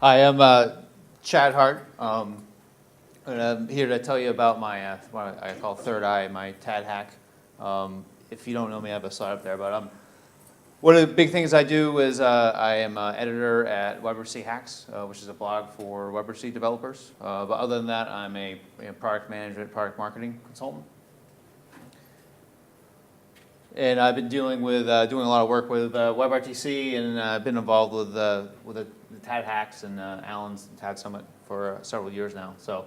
I am Chad Hart, and I'm here to tell you about my what I call third eye, my TADHack. If you don't know me, I have a slide up there, but one of the big things I do is I am an editor at WebRTCHacks, which is a blog for WebRTC developers. But other than that, I'm a product management, product marketing consultant. And I've been dealing with doing a lot of work with WebRTC, and I've been involved with the TADHacks and Alan's TAD Summit for several years now. So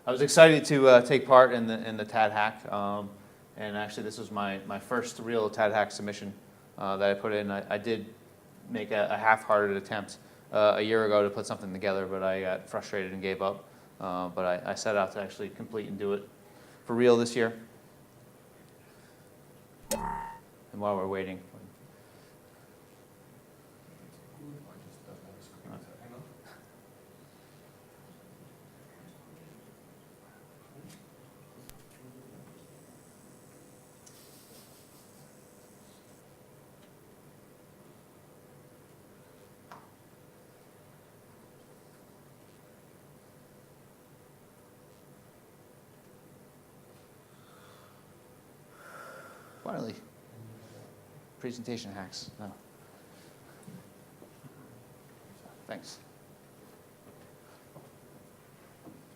I was excited to take part in the TADHack, and actually this was my first real TADHack submission that I put in. I did make a half-hearted attempt a year ago to put something together, but I got frustrated and gave up. But I set out to actually complete and do it for real this year. And while we're waiting. Finally. Presentation hacks. No. Thanks.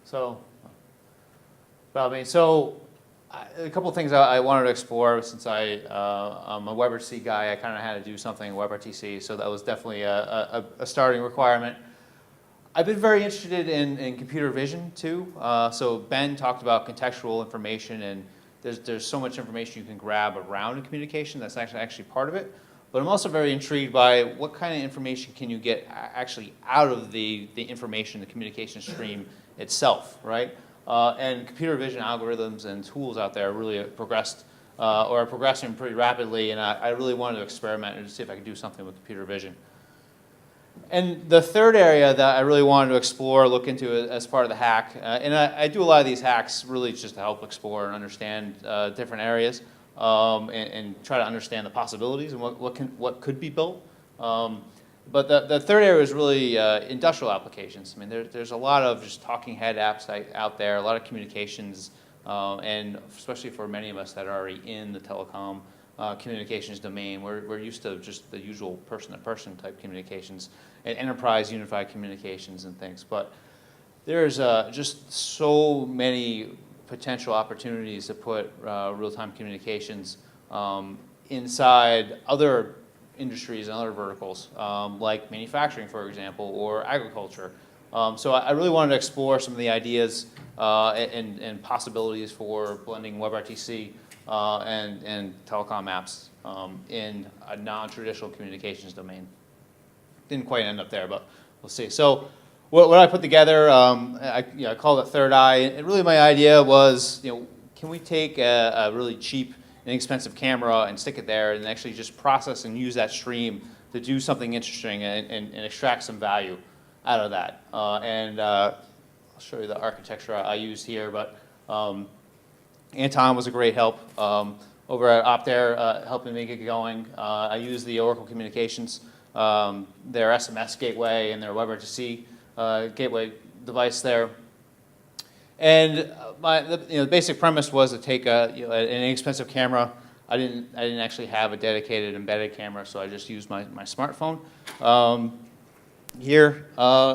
So, a couple of things I wanted to explore since I'm a WebRTC guy. I kind of had to do something in WebRTC, so that was definitely a starting requirement. I've been very interested in computer vision too. So Ben talked about contextual information, and there's so much information you can grab around a communication that's actually part of it. But I'm also very intrigued by what kind of information can you get actually out of the information, the communication stream itself, right? And computer vision algorithms and tools out there really progressed or are progressing pretty rapidly, and I really wanted to experiment and see if I could do something with computer vision. And the third area that I really wanted to explore, look into as part of the hack, and I do a lot of these hacks really just to help explore and understand different areas and try to understand the possibilities and what could be built. But the third area is really industrial applications. I mean, there's a lot of just talking head apps out there, a lot of communications, and especially for many of us that are already in the telecom communications domain. We're used to just the usual person-to-person type communications and enterprise unified communications and things. But there's just so many potential opportunities to put real-time communications inside other industries and other verticals, like manufacturing, for example, or agriculture. So I really wanted to explore some of the ideas and possibilities for blending WebRTC and telecom apps in a non-traditional communications domain. Didn't quite end up there, but we'll see. So what I put together, I called it Third Eye. And really my idea was, can we take a really cheap, inexpensive camera and stick it there and actually just process and use that stream to do something interesting and extract some value out of that. I'll show you the architecture I used here, but Anton was a great help over at Optare, helping me get going. I used the Oracle Communications, their SMS gateway and their WebRTC gateway device there. And the basic premise was to take an inexpensive camera. I didn't actually have a dedicated embedded camera, so I just used my smartphone here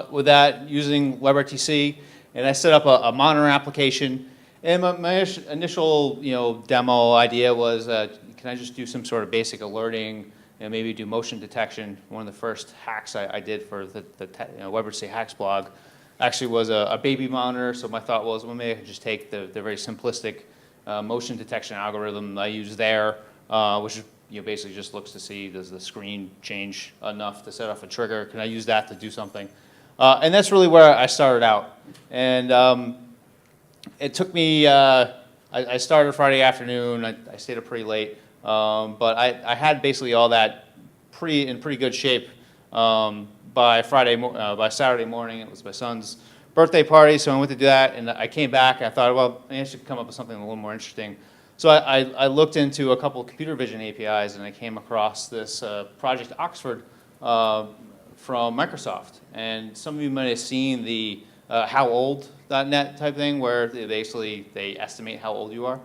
with that, using WebRTC, and I set up a monitor application. And my initial demo idea was, can I just do some sort of basic alerting and maybe do motion detection? One of the first hacks I did for the WebRTCHacks blog actually was a baby monitor. So my thought was, well, maybe I could just take the very simplistic motion detection algorithm I use there, which basically just looks to see, does the screen change enough to set off a trigger? Can I use that to do something? And that's really where I started out. And it took me, I started Friday afternoon, I stayed up pretty late, but I had basically all that in pretty good shape by Saturday morning. It was my son's birthday party, so I went to do that, and I came back, and I thought, well, maybe I should come up with something a little more interesting. So I looked into a couple of computer vision APIs, and I came across this Project Oxford from Microsoft. And some of you might have seen the howold.net type thing where they estimate how old you are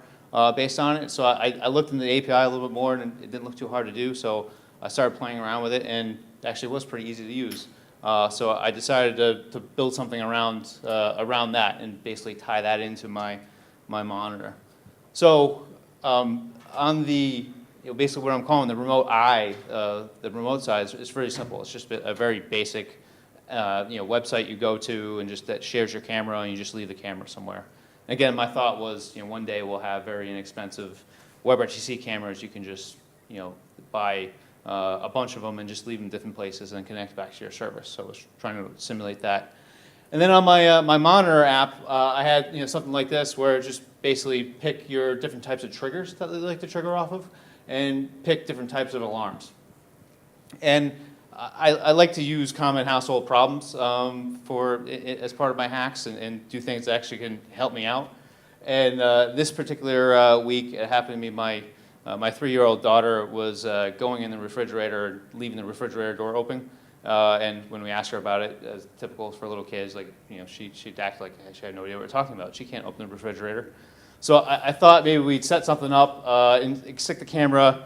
based on it. So I looked into the API a little bit more, and it didn't look too hard to do. So I started playing around with it, and it actually was pretty easy to use. So I decided to build something around that and basically tie that into my monitor. So on the basically what I'm calling the remote eye, the remote side is very simple. It's just a very basic website you go to and just that shares your camera, and you just leave the camera somewhere. And again, my thought was one day we'll have very inexpensive WebRTC cameras. You can just buy a bunch of them and just leave them in different places and connect back to your service. So I was trying to simulate that. And then on my monitor app, I had something like this where it just basically pick your different types of triggers that they like to trigger off of, and pick different types of alarms. And I like to use common household problems as part of my hacks and do things that actually can help me out. And this particular week, it happened to me, my 3-year-old daughter was going in the refrigerator, leaving the refrigerator door open. And when we asked her about it, as typical for little kids, she'd act like she had no idea what we were talking about. She can't open the refrigerator. So I thought maybe we'd set something up and stick the camera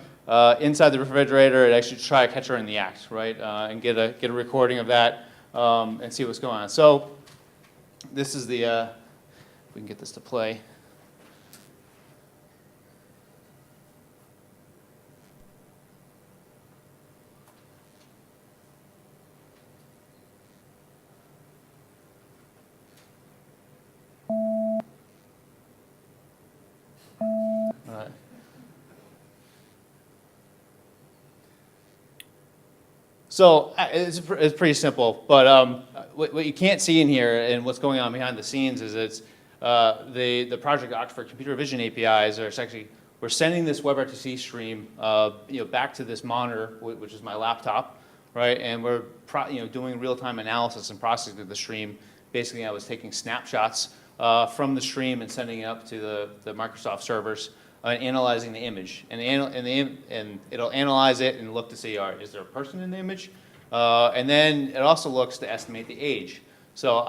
inside the refrigerator and actually try to catch her in the act, right? And get a recording of that and see what's going on. So this is the, if we can get this to play. So it's pretty simple, but what you can't see in here and what's going on behind the scenes is it's the Project Oxford computer vision APIs are actually, we're sending this WebRTC stream back to this monitor, which is my laptop, right? And we're doing real-time analysis and processing of the stream. Basically, I was taking snapshots from the stream and sending it up to the Microsoft servers. Analyzing the image, and it'll analyze it and look to see, is there a person in the image? And then it also looks to estimate the age. So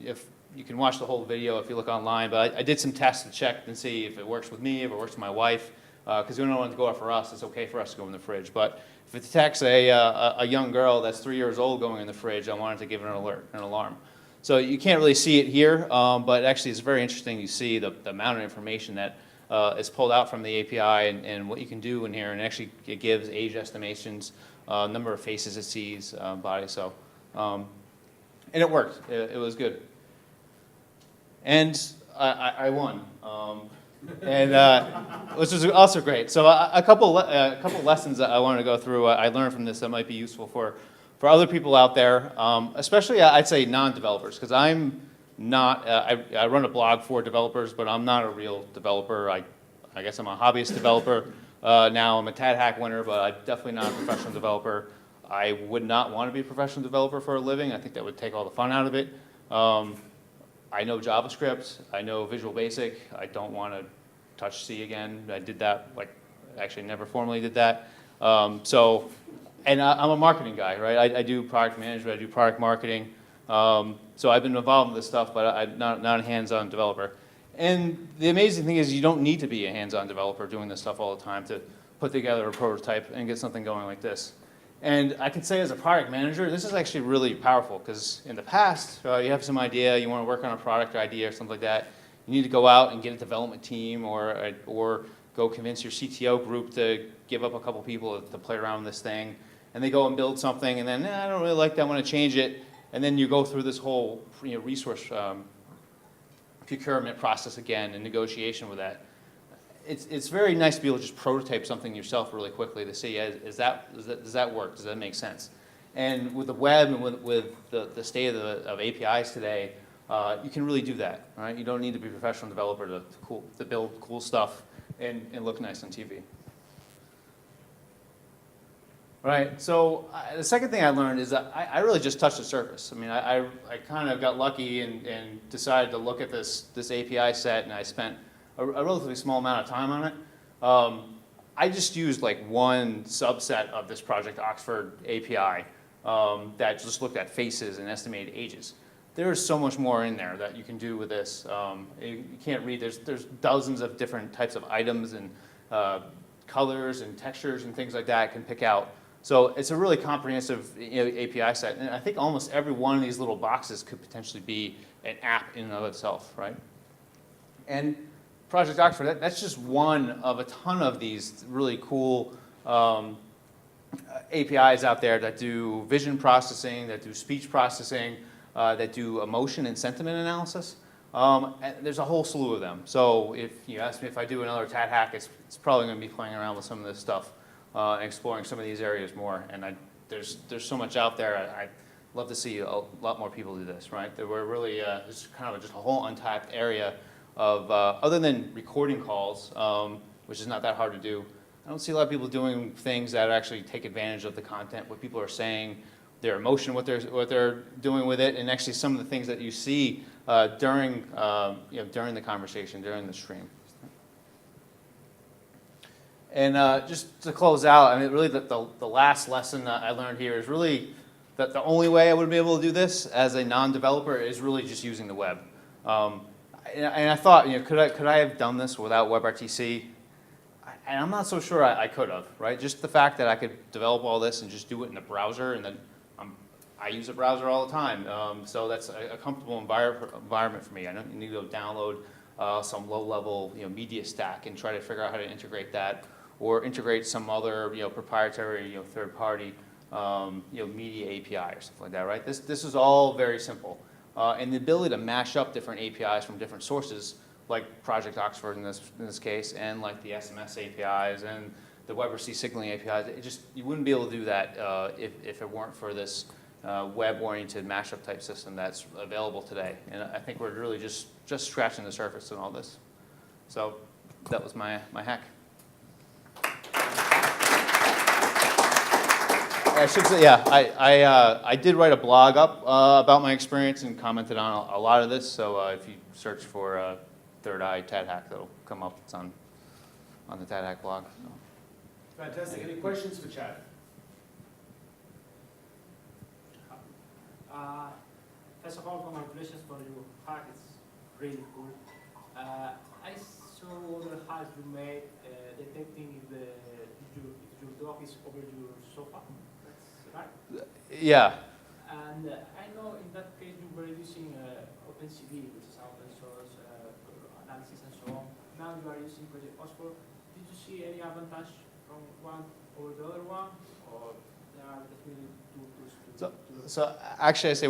if you can watch the whole video if you look online, but I did some tests to check and see if it works with me, if it works with my wife, because we don't want it to go off for us. It's okay for us to go in the fridge, but if it detects a young girl that's 3 years old going in the fridge, I wanted to give it an alarm. So you can't really see it here, but actually it's very interesting to see the amount of information that is pulled out from the API and what you can do in here, and actually it gives age estimations, number of faces it sees, body. So, and it worked. It was good, and I won, which was also great. So a couple lessons that I wanted to go through. I learned from this that might be useful for other people out there, especially I'd say non-developers, because I'm not, I run a blog for developers, but I'm not a real developer. I guess I'm a hobbyist developer. Now I'm a TADHack winner, but I'm definitely not a professional developer. I would not want to be a professional developer for a living. I think that would take all the fun out of it. I know JavaScript. I know Visual Basic. I don't want to touch C again. I did that, actually never formally did that. And I'm a marketing guy, right? I do product management. I do product marketing. So I've been involved in this stuff, but I'm not a hands-on developer. And the amazing thing is you don't need to be a hands-on developer doing this stuff all the time to put together a prototype and get something going like this. And I can say as a product manager, this is actually really powerful, because in the past, you have some idea, you want to work on a product idea or something like that, you need to go out and get a development team or go convince your CTO group to give up a couple people to play around with this thing. And they go and build something, and then, I don't really like that, I want to change it. And then you go through this whole resource procurement process again and negotiation with that. It's very nice to be able to just prototype something yourself really quickly to see, does that work? Does that make sense? And with the web and with the state of APIs today, you can really do that, right? You don't need to be a professional developer to build cool stuff and look nice on TV. Right, so the second thing I learned is that I really just touched the surface. I mean, I kind of got lucky and decided to look at this API set, and I spent a relatively small amount of time on it. I just used one subset of this Project Oxford API that just looked at faces and estimated ages. There's so much more in there that you can do with this. You can't read. There's dozens of different types of items and colors and textures and things like that I can pick out. So it's a really comprehensive API set. And I think almost every one of these little boxes could potentially be an app in and of itself, right? And Project Oxford, that's just one of a ton of these really cool APIs out there that do vision processing, that do speech processing, that do emotion and sentiment analysis. And there's a whole slew of them. So if you ask me if I do another TADHack, it's probably going to be playing around with some of this stuff and exploring some of these areas more. And there's so much out there. I'd love to see a lot more people do this, right? There were really it's kind of just a whole untapped area of, other than recording calls, which is not that hard to do, I don't see a lot of people doing things that actually take advantage of the content, what people are saying, their emotion, what they're doing with it, and actually some of the things that you see during the conversation, during the stream. And just to close out, I mean, really the last lesson that I learned here is really that the only way I would be able to do this as a non-developer is really just using the web. And I thought, could I have done this without WebRTC? And I'm not so sure I could have, right? Just the fact that I could develop all this and just do it in a browser, and then I use a browser all the time, so that's a comfortable environment for me. I don't need to go download some low-level media stack and try to figure out how to integrate that, or integrate some other proprietary third-party media API or something like that, right? This is all very simple. And the ability to mash up different APIs from different sources, like Project Oxford in this case, and like the SMS APIs and the WebRTC signaling APIs, you wouldn't be able to do that if it weren't for this web-oriented mashup type system that's available today. And I think we're really just scratching the surface in all this. So that was my hack. I should say, yeah, I did write a blog up about my experience and commented on a lot of this. So if you search for Third Eye TADHack, that'll come up. It's on the TADHack blog. So. Fantastic. Any questions for Chad? First of all, congratulations for your hack. It's really cool. I saw the hack you made detecting if your dog is over your sofa. That's right? Yeah. And I know in that case you were using OpenCV, which is open source analysis and so on. Now you are using Project Oxford. Did you see any advantage from one over the other one, or there are definitely two? So actually, I say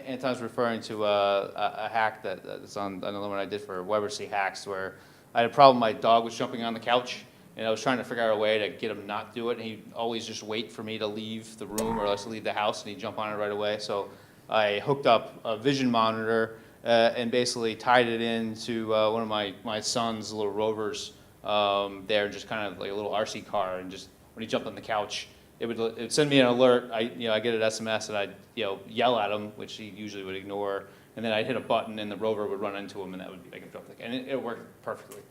Anton's referring to a hack that's on another one I did for WebRTC hacks, where I had a problem. My dog was jumping on the couch, and I was trying to figure out a way to get him not do it. And he'd always just wait for me to leave the room or else to leave the house, and he'd jump on it right away. So I hooked up a vision monitor and basically tied it into one of my son's little rovers there, just kind of like a little RC car. And just when he jumped on the couch, it would send me an alert. I get an SMS, and I'd yell at him, which he usually would ignore, and then I'd hit a button, and the rover would run into him, and that would make him jump. And it worked perfectly.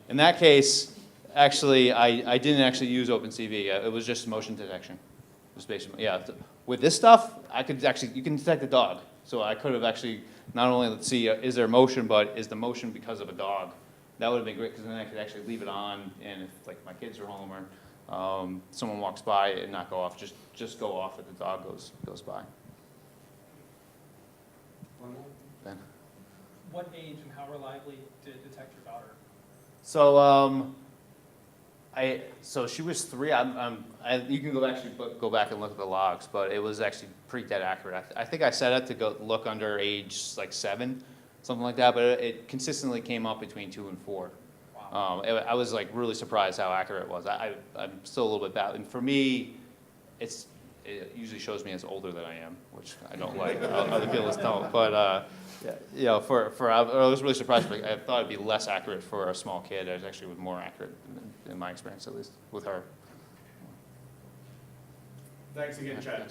In that case, actually, I didn't actually use OpenCV. It was just motion detection. It was basically, yeah. With this stuff, you can detect a dog. So I could have actually not only see is there motion, but is the motion because of a dog? That would have been great, because then I could actually leave it on, and if like my kids are home or someone walks by and not go off, just go off if the dog goes by. Ben. What age and how reliably did it detect your daughter? So so she was 3. You can go back and look at the logs, but it was actually pretty dead accurate. I think I set it to go look under age like 7, something like that, but it consistently came up between 2 and 4. Wow. I was like really surprised how accurate it was. I'm still a little bit bad, and for me, it usually shows me as older than I am, which I don't like. Other people don't, but I was really surprised. I thought it'd be less accurate for a small kid. It actually was more accurate in my experience, at least with her. Thanks again, Chad.